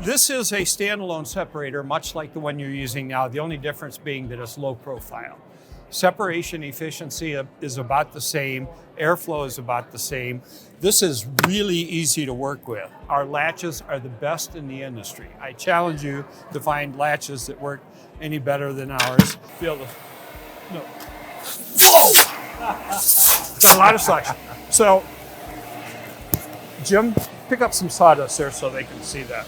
This is a standalone separator, much like the one you're using now, the only difference being that it's low profile. Separation efficiency is about the same, airflow is about the same. This is really easy to work with. Our latches are the best in the industry. I challenge you to find latches that work any better than ours. Feel the, no. Whoa! Got a lot of suction. So, Jim, pick up some sawdust there so they can see that.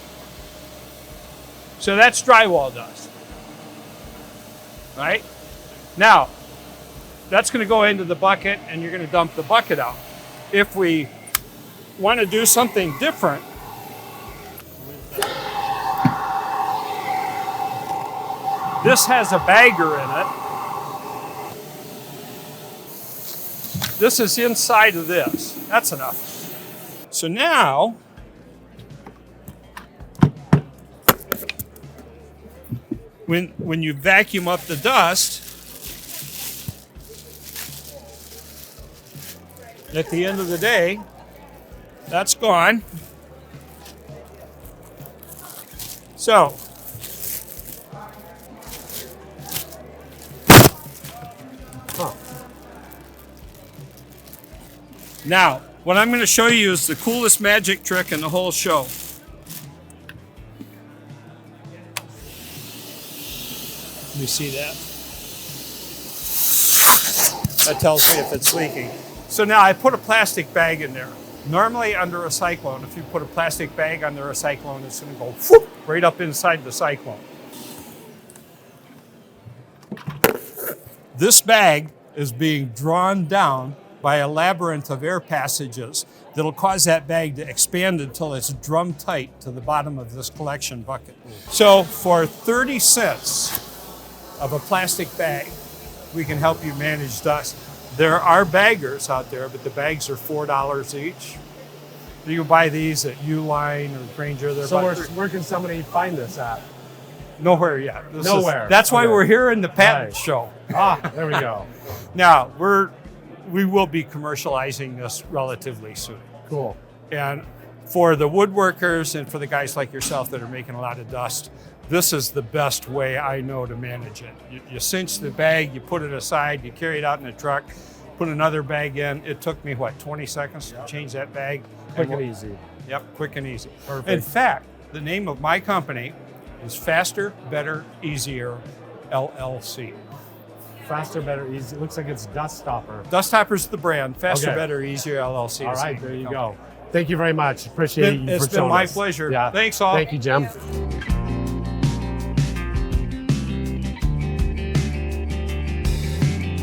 So that's drywall dust, right? Now, that's going to go into the bucket and you're going to dump the bucket out. If we want to do something different, this has a bagger in it. This is inside of this. That's enough. So now, when you vacuum up the dust, at the end of the day, that's gone. So, now, what I'm going to show you is the coolest magic trick in the whole show. Let me see that. That tells me if it's leaking. So now I put a plastic bag in there. Normally under a cyclone, if you put a plastic bag under a cyclone, it's going to go whoop, right up inside the cyclone. This bag is being drawn down by a labyrinth of air passages that'll cause that bag to expand until it's drum tight to the bottom of this collection bucket. So for 30 cents of a plastic bag, we can help you manage dust. There are baggers out there, but the bags are $4 each. You can buy these at Uline or Granger. So where can somebody find this at? Nowhere yet. Nowhere. That's why we're here in the patent show. Ah, there we go. Now, we will be commercializing this relatively soon. Cool. And for the woodworkers and for the guys like yourself that are making a lot of dust, this is the best way I know to manage it. You cinch the bag, you put it aside, you carry it out in the truck, put another bag in. It took me, 20 seconds to change that bag? Quick and easy. Yep, quick and easy. Perfect. In fact, the name of my company is Faster, Better, Easier, LLC. Faster, Better, Easy. It looks like it's Dust Stopper. Dust Stopper's the brand. Faster, Okay. Better, Easier, LLC. All right, there you go. Thank you very much. Appreciate you for showing us. It's been my pleasure. Yeah. Thanks all. Thank you, Jim.